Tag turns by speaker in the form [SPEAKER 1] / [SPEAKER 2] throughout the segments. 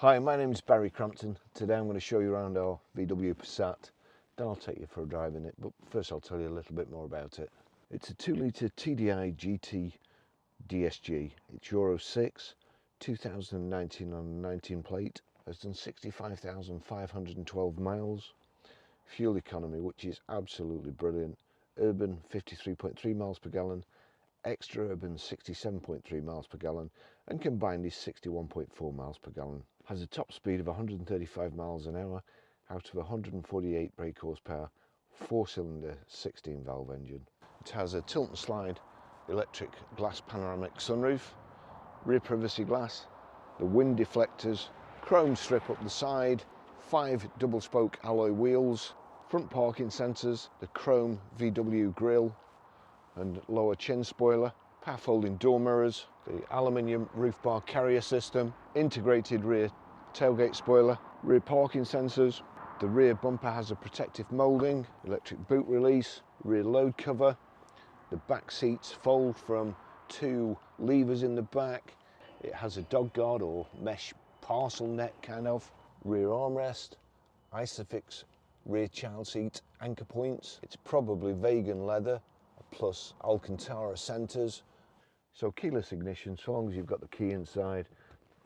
[SPEAKER 1] Hi, my name is Barrie Crampton. Today I'm going to show you around our VW Passat. Then I'll take you for a drive in it, but first I'll tell you a little bit more about it. It's a 2-litre TDI GT DSG. It's Euro 6, 2019 on 19 plate. Has done 65,512 miles. Fuel economy, which is absolutely brilliant. Urban 53.3 miles per gallon. Extra urban 67.3 miles per gallon, and combined is 61.4 miles per gallon. Has a top speed of 135 miles an hour out of 148 brake horsepower, 4-cylinder 16 valve engine. It has a tilt and slide electric glass panoramic sunroof, rear privacy glass, the wind deflectors, chrome strip up the side, 5 double spoke alloy wheels, front parking sensors, the chrome VW grille and lower chin spoiler, power folding door mirrors, the aluminium roof bar carrier system, integrated rear tailgate spoiler, rear parking sensors. The rear bumper has a protective moulding, electric boot release, rear load cover. The back seats fold from 2 levers in the back. It has a dog guard or mesh parcel net kind of. Rear armrest, Isofix rear child seat anchor points. It's probably vegan leather, plus Alcantara centres. So keyless ignition, so long as you've got the key inside,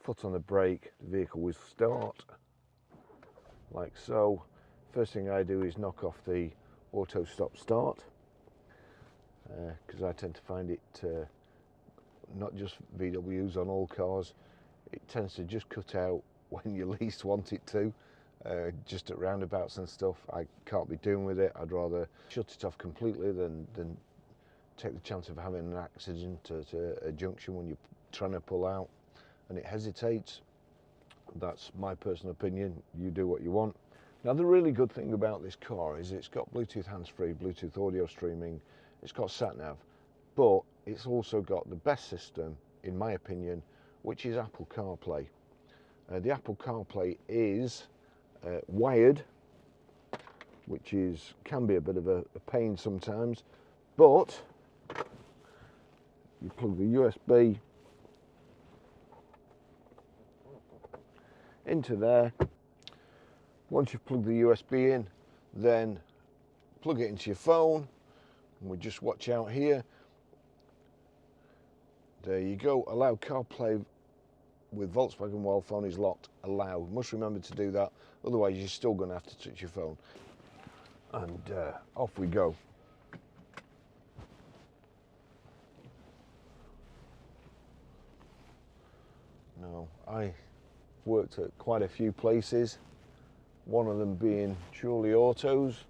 [SPEAKER 1] foot on the brake, the vehicle will start, like so. First thing I do is knock off the auto stop start, because I tend to find it, not just VWs, on all cars, it tends to just cut out when you least want it to. Just at roundabouts and stuff, I can't be doing with it. I'd rather shut it off completely than take the chance of having an accident at a junction when you're trying to pull out and it hesitates. That's my personal opinion. You do what you want. Now, the really good thing about this car is it's got Bluetooth hands-free, Bluetooth audio streaming, it's got sat-nav, but it's also got the best system, in my opinion, which is Apple CarPlay. The Apple CarPlay is wired, which can be a bit of a pain sometimes, but you plug the USB into there. Once you've plugged the USB in, then plug it into your phone, and we just watch out here. There you go. Allow CarPlay with Volkswagen while phone is locked. Allow. Must remember to do that, otherwise you're still going to have to touch your phone. And off we go. Now, I worked at quite a few places, one of them being Chorley Autos,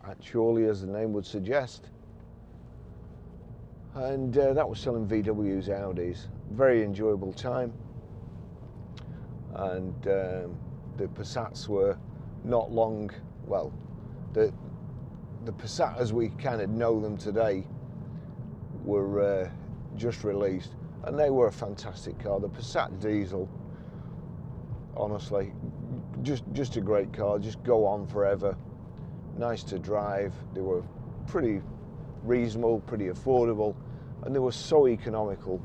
[SPEAKER 1] at Chorley as the name would suggest, and that was selling VWs, Audis. Very enjoyable time, and the Passats were not long, well, the Passat as we kind of know them today were just released, and they were a fantastic car. The Passat diesel, honestly, just a great car. Just go on forever. Nice to drive. They were pretty reasonable, pretty affordable, and they were so economical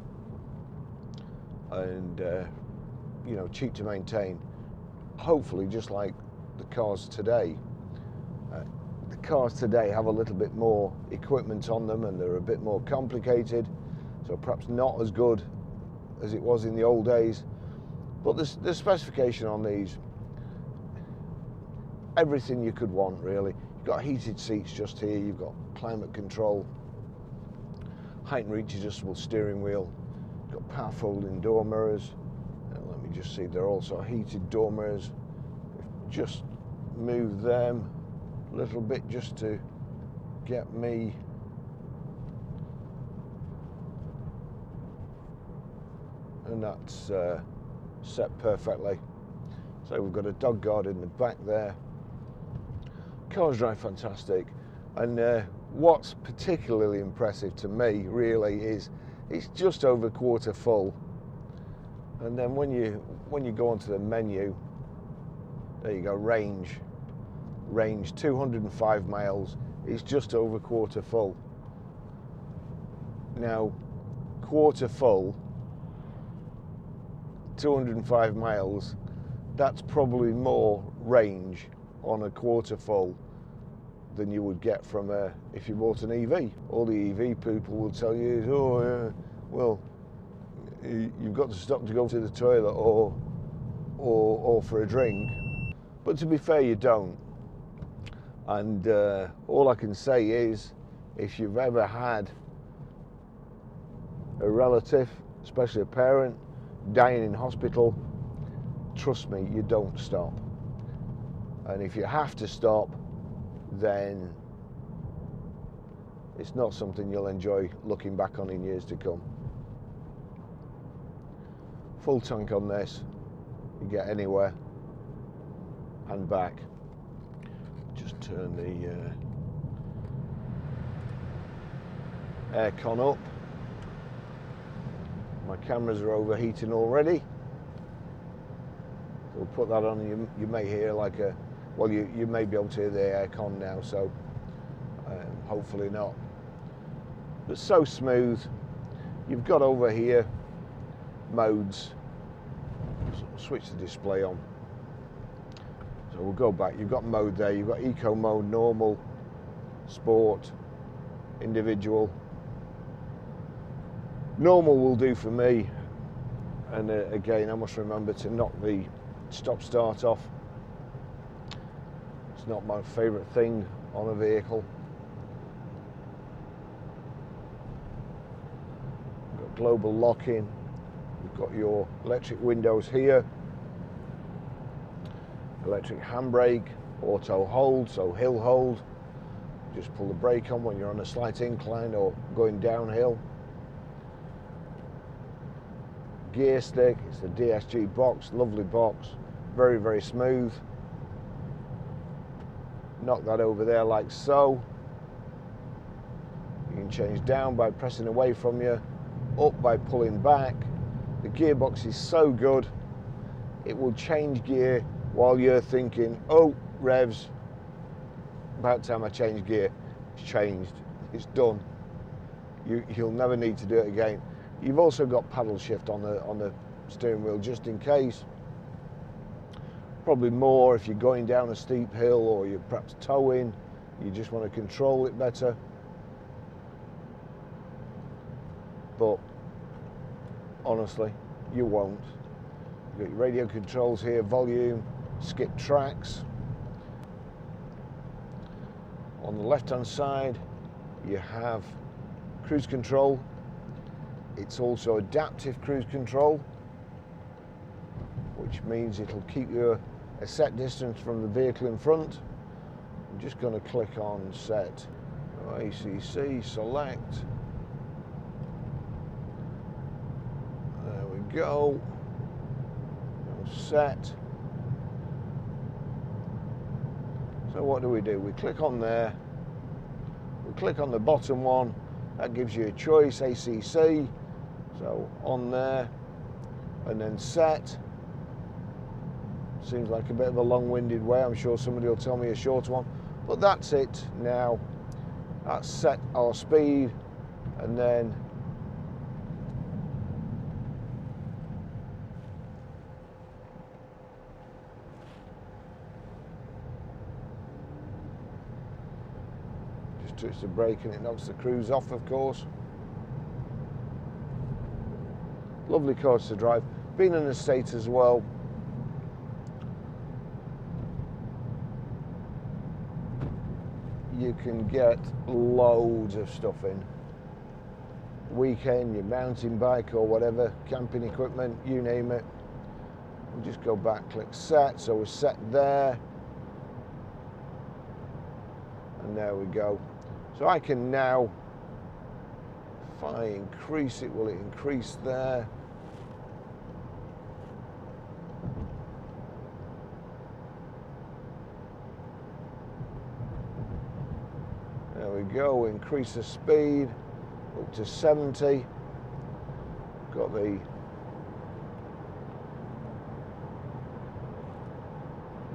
[SPEAKER 1] and you know, cheap to maintain. Hopefully, just like the cars today. The cars today have a little bit more equipment on them, and they're a bit more complicated, so perhaps not as good as it was in the old days. But the specification on these, everything you could want really. You've got heated seats just here, you've got climate control, height and reach adjustable steering wheel, you've got power folding door mirrors, and let me just see, they're also heated door mirrors. Just move them a little bit just to get me and that's set perfectly. So we've got a dog guard in the back there. Cars drive fantastic, and what's particularly impressive to me really is it's just over quarter full, and then when you go onto the menu, there you go, range 205 miles, it's just over quarter full. Now, quarter full 205 miles, that's probably more range on a quarter full than you would get from if you bought an EV. All the EV people will tell you is, oh, well, you've got to stop to go to the toilet or for a drink. But to be fair, you don't. And all I can say is, if you've ever had a relative, especially a parent, dying in hospital, trust me, you don't stop. And if you have to stop, then it's not something you'll enjoy looking back on in years to come. Full tank on this, you get anywhere and back. Just turn the aircon up. My cameras are overheating already. So we'll put that on, and you may hear like a, well, you may be able to hear the aircon now, so hopefully not. But so smooth. You've got over here modes. Switch the display on. So we'll go back. You've got mode there. You've got eco mode, normal, sport, individual. Normal will do for me. And again, I must remember to knock the stop start off. It's not my favourite thing on a vehicle. We've got global lock-in. You've got your electric windows here, electric handbrake, auto hold, so hill hold. Just pull the brake on when you're on a slight incline or going downhill. Gear stick, it's the DSG box, lovely box, very, very smooth. Knock that over there like so. You can change down by pressing away from you, up by pulling back. The gearbox is so good, it will change gear while you're thinking, oh, revs, about time I change gear. It's changed, it's done. You'll never need to do it again. You've also got paddle shift on the steering wheel just in case. Probably more if you're going down a steep hill or you're perhaps towing, you just want to control it better. But honestly, you won't. You've got your radio controls here, volume, skip tracks. On the left hand side you have cruise control. It's also adaptive cruise control, which means it'll keep you a set distance from the vehicle in front. I'm just going to click on set. ACC, select. There we go. Set. So what do? We click on there. We click on the bottom one. That gives you a choice, ACC. So on there, and then set. Seems like a bit of a long-winded way. I'm sure somebody will tell me a short one, but that's it now. That's set our speed, and then just touch the brake and it knocks the cruise off, of course. Lovely cars to drive. Been in the States as well. You can get loads of stuff in. Weekend, your mountain bike or whatever, camping equipment, you name it. We'll just go back, click set. So we're set there. And there we go. So I can now, if I increase it, will it increase there? There we go, increase the speed up to 70. Got the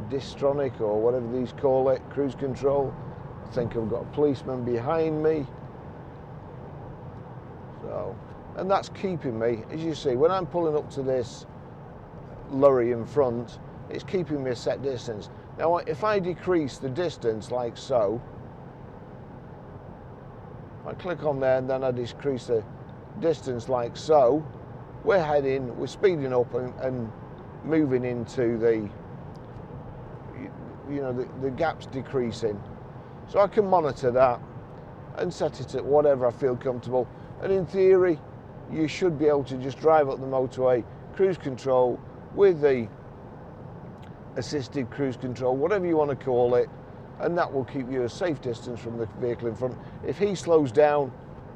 [SPEAKER 1] Distronic or whatever these call it, cruise control. I think I've got a policeman behind me. So, and that's keeping me, as you see, when I'm pulling up to this lorry in front, it's keeping me a set distance. Now if I decrease the distance like so, I click on there and then I decrease the distance like so, we're speeding up and moving into the, you know, the gap's decreasing. So I can monitor that and set it at whatever I feel comfortable. And in theory, you should be able to just drive up the motorway, cruise control with the assisted cruise control, whatever you want to call it, and that will keep you a safe distance from the vehicle in front. If he slows down,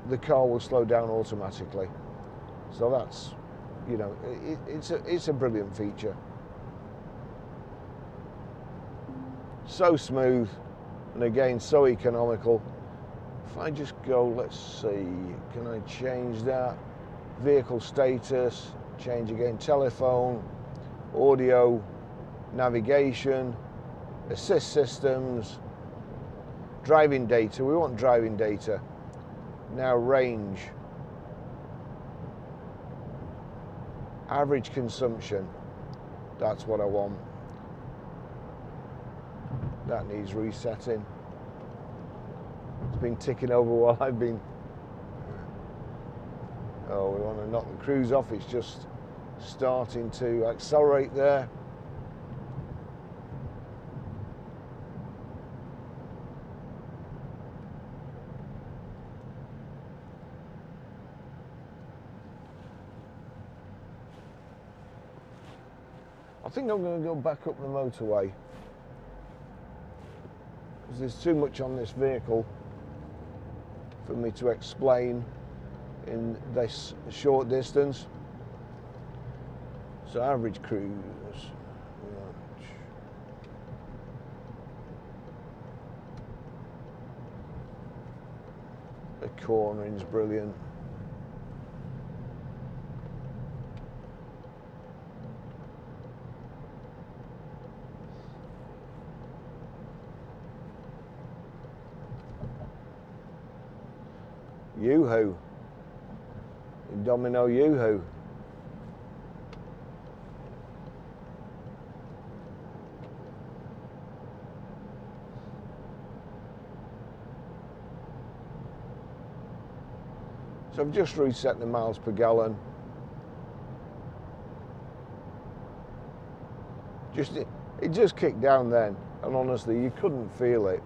[SPEAKER 1] the car will slow down automatically. So that's, you know, it's a brilliant feature. So smooth, and again, so economical. If I just go, let's see, can I change that? Vehicle status, change again, telephone, audio, navigation, assist systems, driving data. We want driving data. Now range, average consumption, that's what I want. That needs resetting. It's been ticking over while I've been, oh, we want to knock the cruise off. It's just starting to accelerate there. I think I'm going to go back up the motorway because there's too much on this vehicle for me to explain in this short distance. So average cruise, the cornering's brilliant. Yoo-hoo, Domino Yoo-hoo. So I've just reset the miles per gallon. It just kicked down then, and honestly, you couldn't feel it.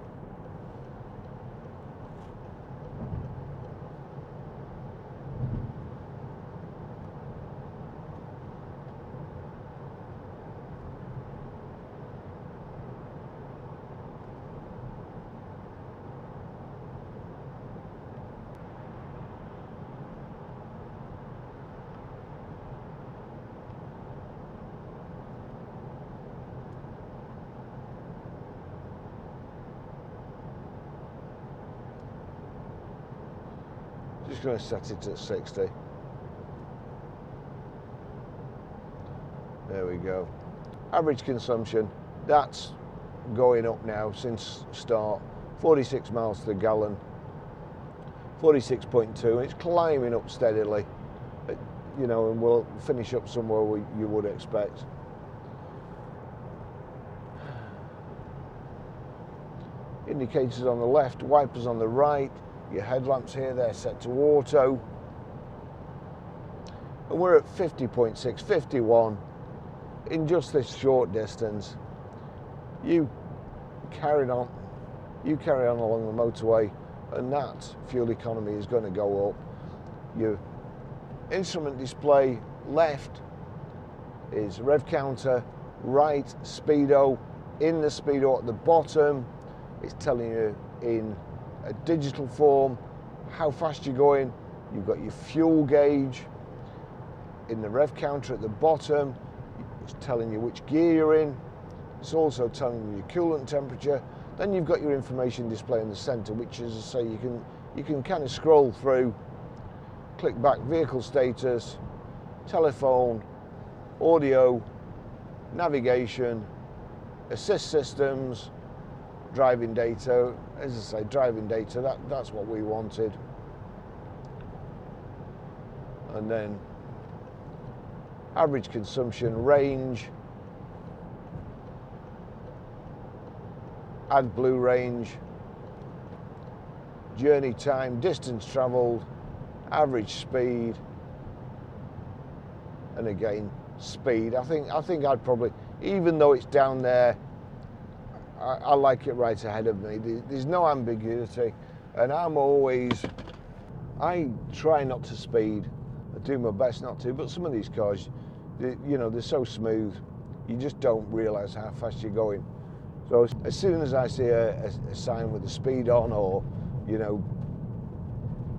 [SPEAKER 1] Just going to set it at 60. There we go. Average consumption, that's going up now since start. 46 miles to the gallon, 46.2. It's climbing up steadily, you know, and we'll finish up somewhere where you would expect. Indicators on the left, wipers on the right. Your headlamps here, they're set to auto. And we're at 50.6, 51 in just this short distance. You carry on along the motorway, and that fuel economy is going to go up. Your instrument display left is rev counter, right speedo. In the speedo at the bottom, it's telling you in a digital form how fast you're going. You've got your fuel gauge. In the rev counter at the bottom, it's telling you which gear you're in. It's also telling you your coolant temperature. Then you've got your information display in the center, which, as I say, you can kind of scroll through, click back, vehicle status, telephone, audio, navigation, assist systems, driving data. As I say, driving data, that's what we wanted. And then average consumption, range, AdBlue range, journey time, distance travelled, average speed, and again speed. I think I'd probably, even though it's down there, I like it right ahead of me. There's no ambiguity, and I try not to speed. I do my best not to, but some of these cars, you know, they're so smooth, you just don't realise how fast you're going. So as soon as I see a sign with the speed on, or, you know,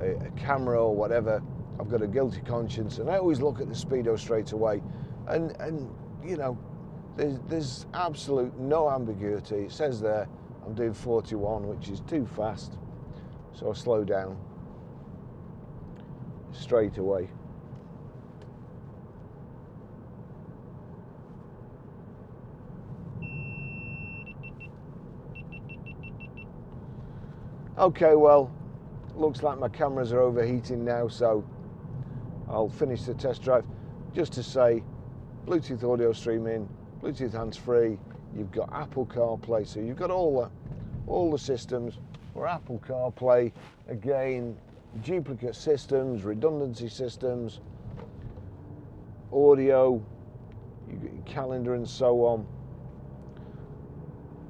[SPEAKER 1] a camera or whatever, I've got a guilty conscience, and I always look at the speedo straight away, and you know, there's absolute no ambiguity. It says there I'm doing 41, which is too fast, so I slow down straight away. Okay, well, looks like my cameras are overheating now, so I'll finish the test drive. Just to say, Bluetooth audio streaming, Bluetooth hands-free, you've got Apple CarPlay, so you've got all the systems for Apple CarPlay. Again, duplicate systems, redundancy systems, audio, you've got your calendar and so on.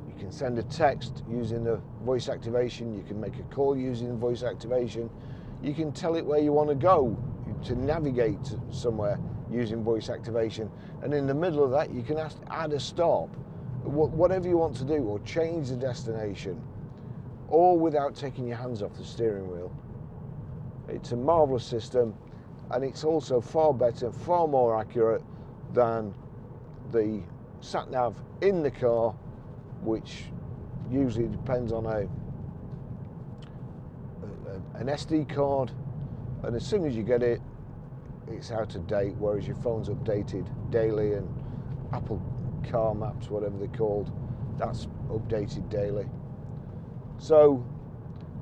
[SPEAKER 1] You can send a text using the voice activation, you can make a call using the voice activation, you can tell it where you want to go, to navigate somewhere using voice activation, and in the middle of that you can add a stop, whatever you want to do, or change the destination, all without taking your hands off the steering wheel. It's a marvellous system, and it's also far better, far more accurate than the sat-nav in the car, which usually depends on an SD card, and as soon as you get it, it's out of date, whereas your phone's updated daily, and Apple Car Maps, whatever they're called, that's updated daily. So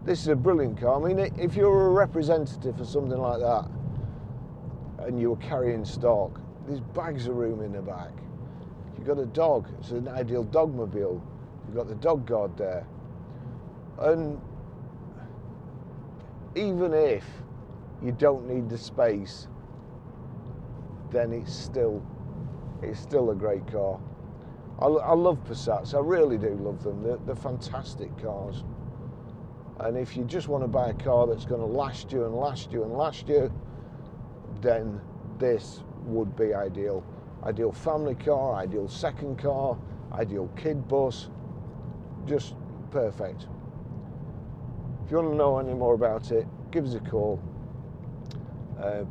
[SPEAKER 1] this is a brilliant car. I mean, if you're a representative for something like that and you're carrying stock, there's bags of room in the back. You've got a dog, it's an ideal dogmobile. You've got the dog guard there, and even if you don't need the space, then it's still a great car. I love Passats, I really do love them. They're fantastic cars, and if you just want to buy a car that's going to last you and last you and last you, then this would be ideal. Ideal family car, ideal second car, ideal kid bus, just perfect. If you want to know any more about it, give us a call.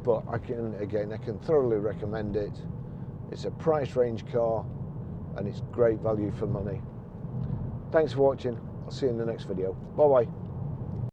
[SPEAKER 1] But I can thoroughly recommend it. It's a price range car, and it's great value for money. Thanks for watching. I'll see you in the next video. Bye bye.